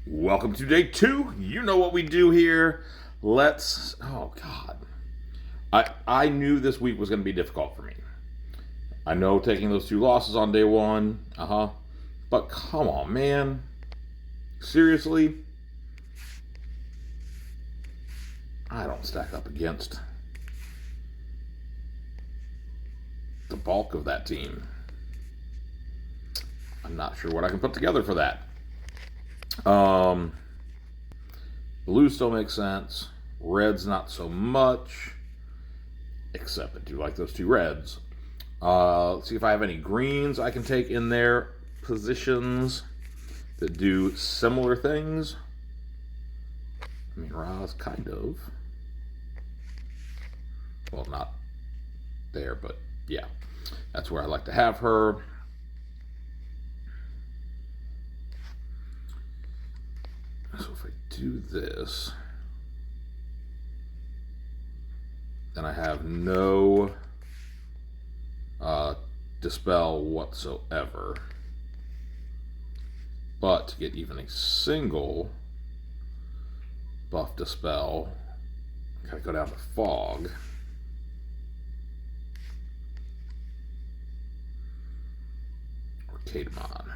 Welcome to day 2. You know what we do here. Oh God. I knew this week was going to be difficult for me. I know taking those 2 losses on day 1, but come on, man. Seriously? I don't stack up against the bulk of that team. I'm not sure what I can put together for that. Blue still makes sense. Red's not so much. Except I do like those 2 reds. Let's see if I have any greens I can take in their positions that do similar things. I mean, Ra's kind of. Well, not there, but yeah. That's where I like to have her. So if I do this, then I have no dispel whatsoever. But to get even a single buff dispel, I gotta go down to fog. Or Kademon.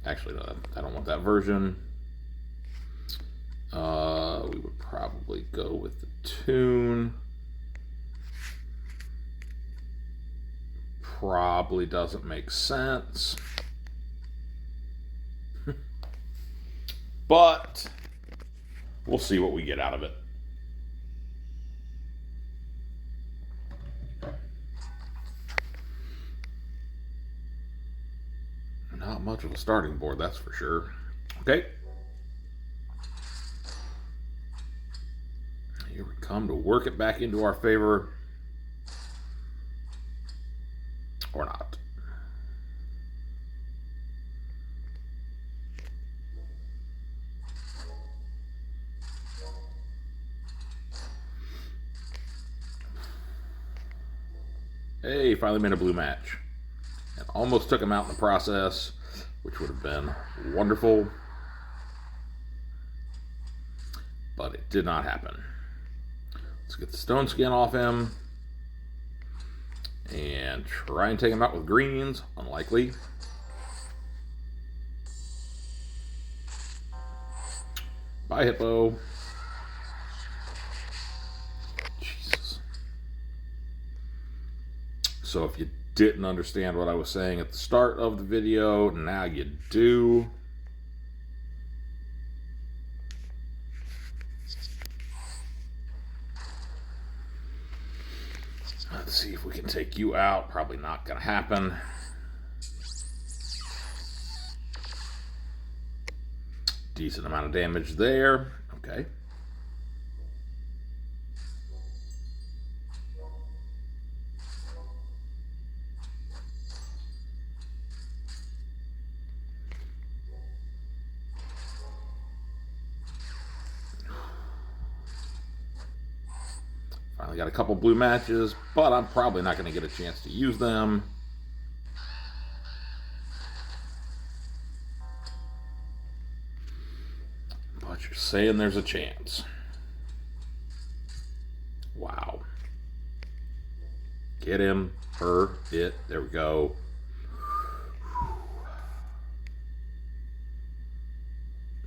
Actually, no, I don't want that version. We would probably go with the Tune. Probably doesn't make sense. But we'll see what we get out of it. Not much of a starting board, that's for sure. Okay. Here we come to work it back into our favor. Or not. Hey, finally made a blue match. And almost took him out in the process, which would have been wonderful. But it did not happen. Let's get the stone skin off him. And try and take him out with greens. Unlikely. Bye, Hippo. Jesus. So if you didn't understand what I was saying at the start of the video, now you do. Let's see if we can take you out. Probably not going to happen. Decent amount of damage there. Okay. Finally got a couple blue matches, but I'm probably not going to get a chance to use them. But you're saying there's a chance. Wow. Get him, her, it. There we go.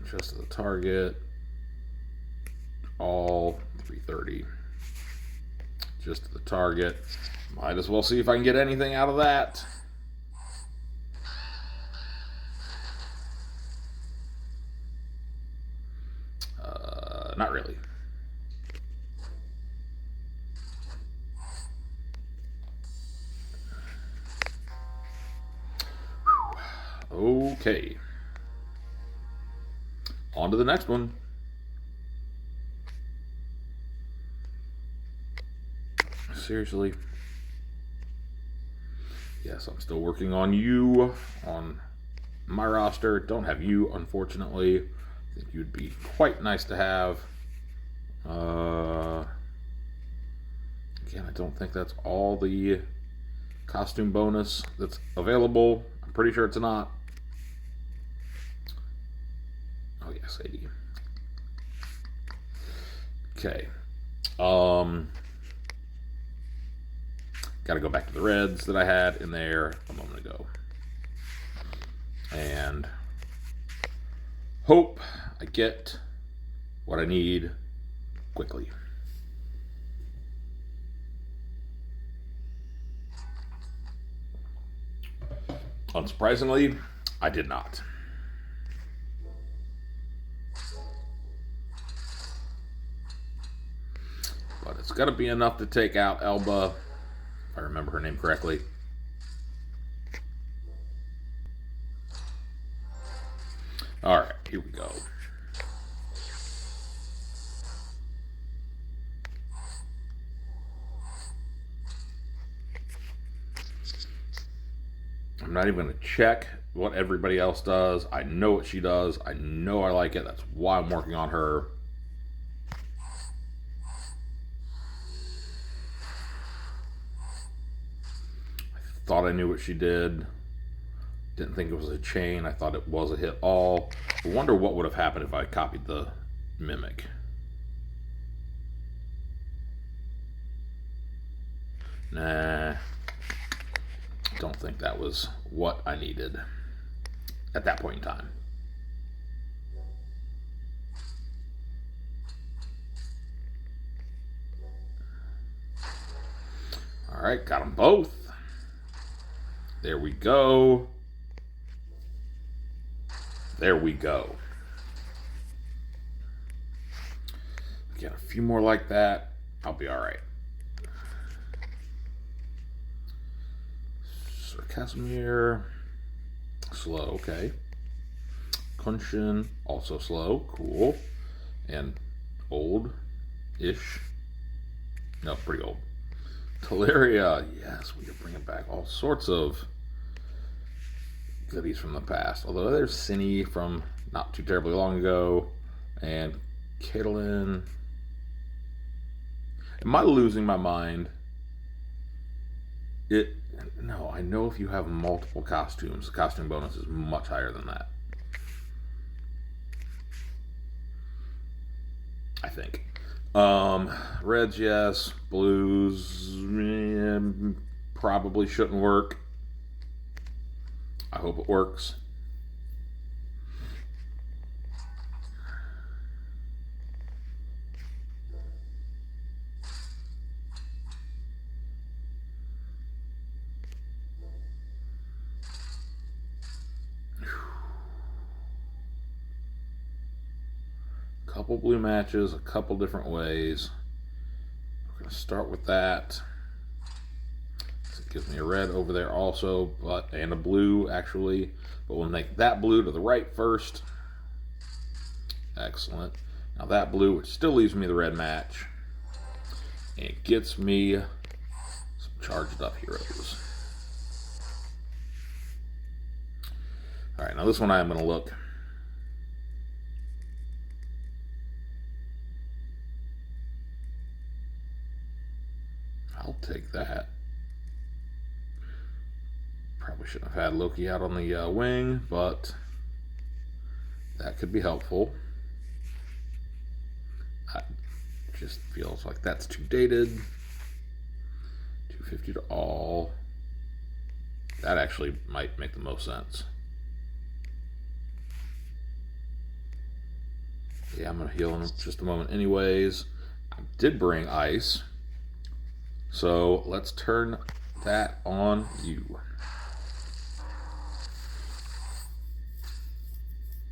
Just to the target. All 330. Just to the target. Might as well see if I can get anything out of that. Not really. Okay. On to the next one. Seriously. Yes, I'm still working on you on my roster. Don't have you, unfortunately. I think you'd be quite nice to have. Again, I don't think that's all the costume bonus that's available. I'm pretty sure it's not. yes, AD. Okay. Got to go back to the reds that I had in there a moment ago. And hope I get what I need quickly. Unsurprisingly, I did not. But it's got to be enough to take out Elba, if I remember her name correctly. All right, here we go. I'm not even going to check what everybody else does. I know what she does. I know I like it. That's why I'm working on her. I thought I knew what she did. Didn't think it was a chain. I thought it was a hit all. I wonder what would have happened if I copied the Mimic. Nah. Don't think that was what I needed at that point in time. All right, got them both. There we go. There we go. Get a few more like that. I'll be all right. Sir Casimir, slow, okay. Kunshin, also slow, cool. And old-ish. No, pretty old. Teleria, yes, we can bring back all sorts of goodies from the past. Although there's Cinny from not too terribly long ago, and Caitlin. Am I losing my mind? No, I know if you have multiple costumes, the costume bonus is much higher than that. I think. Reds, yes. Blues, probably shouldn't work. I hope it works. Couple blue matches, a couple different ways. We're going to start with that. It gives me a red over there also, and a blue actually. But we'll make that blue to the right first. Excellent. Now that blue, which still leaves me the red match, and it gets me some charged up heroes. All right, now this one I'm going to look. I'll take that. Probably shouldn't have had Loki out on the wing, but that could be helpful. It just feels like that's too dated. 250 to all. That actually might make the most sense. Yeah, I'm going to heal in just a moment anyways. I did bring ice. So let's turn that on you.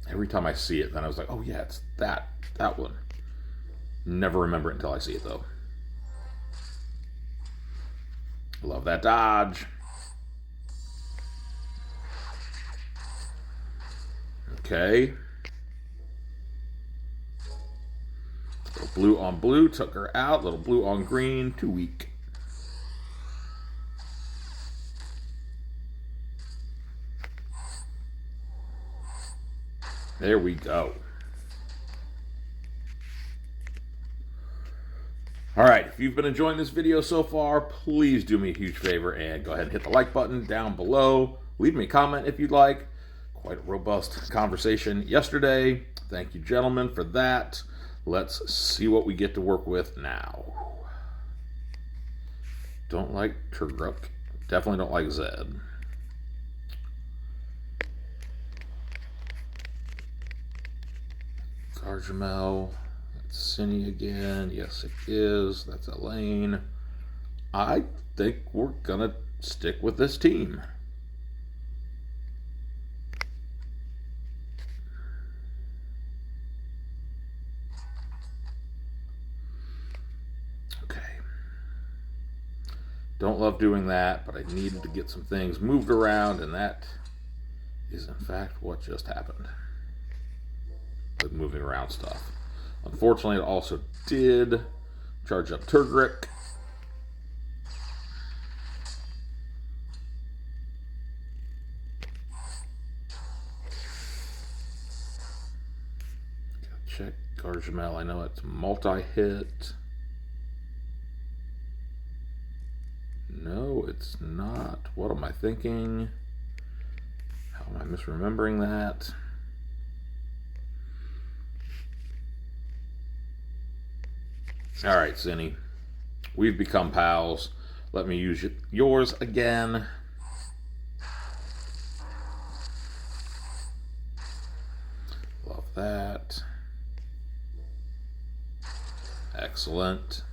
Every time I see it, then I was like, oh yeah, it's that one. Never remember it until I see it though. Love that dodge. Okay. Little blue on blue, took her out. Little blue on green, too weak. There we go. All right, if you've been enjoying this video so far, please do me a huge favor and go ahead and hit the like button down below. Leave me a comment if you'd like. Quite a robust conversation yesterday. Thank you, gentlemen, for that. Let's see what we get to work with now. Don't like Turgruk. Definitely don't like Zed. Gargamel. That's Cinny again. Yes, it is. That's Elaine. I think we're going to stick with this team. Okay. Don't love doing that, but I needed to get some things moved around, and that is, in fact, what just happened with moving around stuff. Unfortunately, it also did charge up Turgruk. Check Gargamel. I know it's multi-hit. No, it's not. What am I thinking? How am I misremembering that? All right, Cinny. We've become pals. Let me use yours again. Love that. Excellent.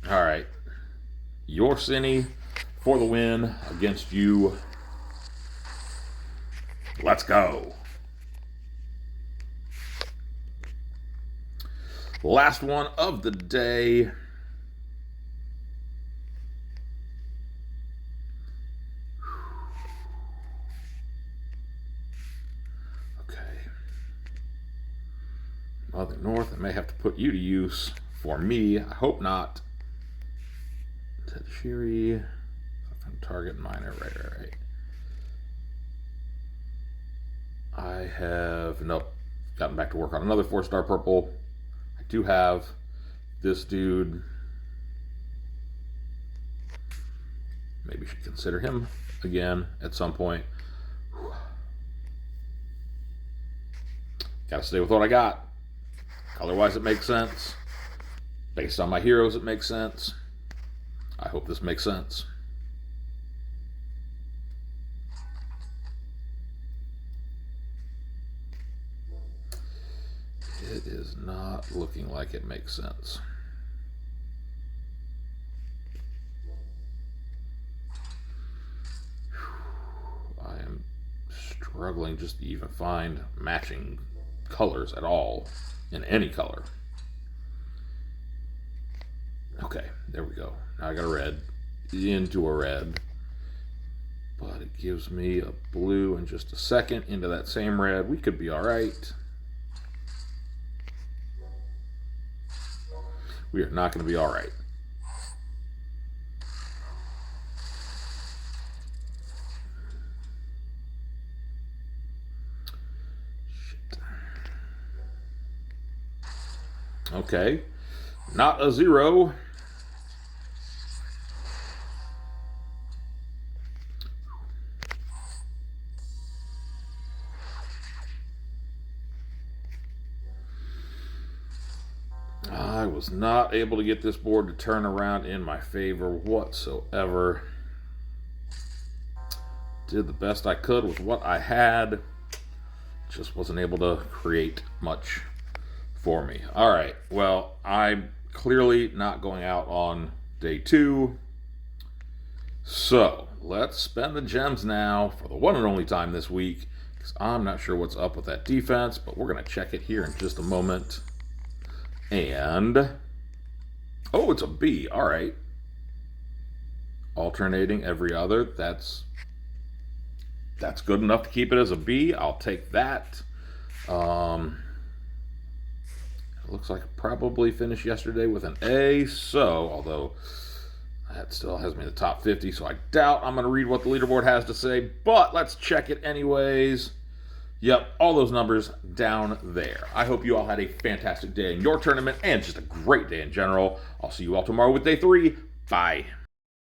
All right. Your Cinny for the win against you. Let's go. Last one of the day. Okay. Mother North, I may have to put you to use for me. I hope not. Shiri, target minor, right. I have, nope, gotten back to work on another 4-star purple. I do have this dude. Maybe should consider him again at some point. Gotta stay with what I got. Color-wise, it makes sense. Based on my heroes, it makes sense. I hope this makes sense. It is not looking like it makes sense. I am struggling just to even find matching colors at all in any color. Okay, there we go. Now I got a red into a red, but it gives me a blue in just a second into that same red. We could be all right. We are not going to be all right. Shit. Okay, not a 0. I was not able to get this board to turn around in my favor whatsoever. Did the best I could with what I had. Just wasn't able to create much for me. All right, well, I'm clearly not going out on day 2. So let's spend the gems now for the one and only time this week, because I'm not sure what's up with that defense, but we're going to check it here in just a moment. And, oh, it's a B. All right. Alternating every other. That's good enough to keep it as a B. I'll take that. It looks like I probably finished yesterday with an A. So, although that still has me in the top 50, so I doubt I'm going to read what the leaderboard has to say. But let's check it anyways. Yep, all those numbers down there. I hope you all had a fantastic day in your tournament and just a great day in general. I'll see you all tomorrow with day 3. Bye.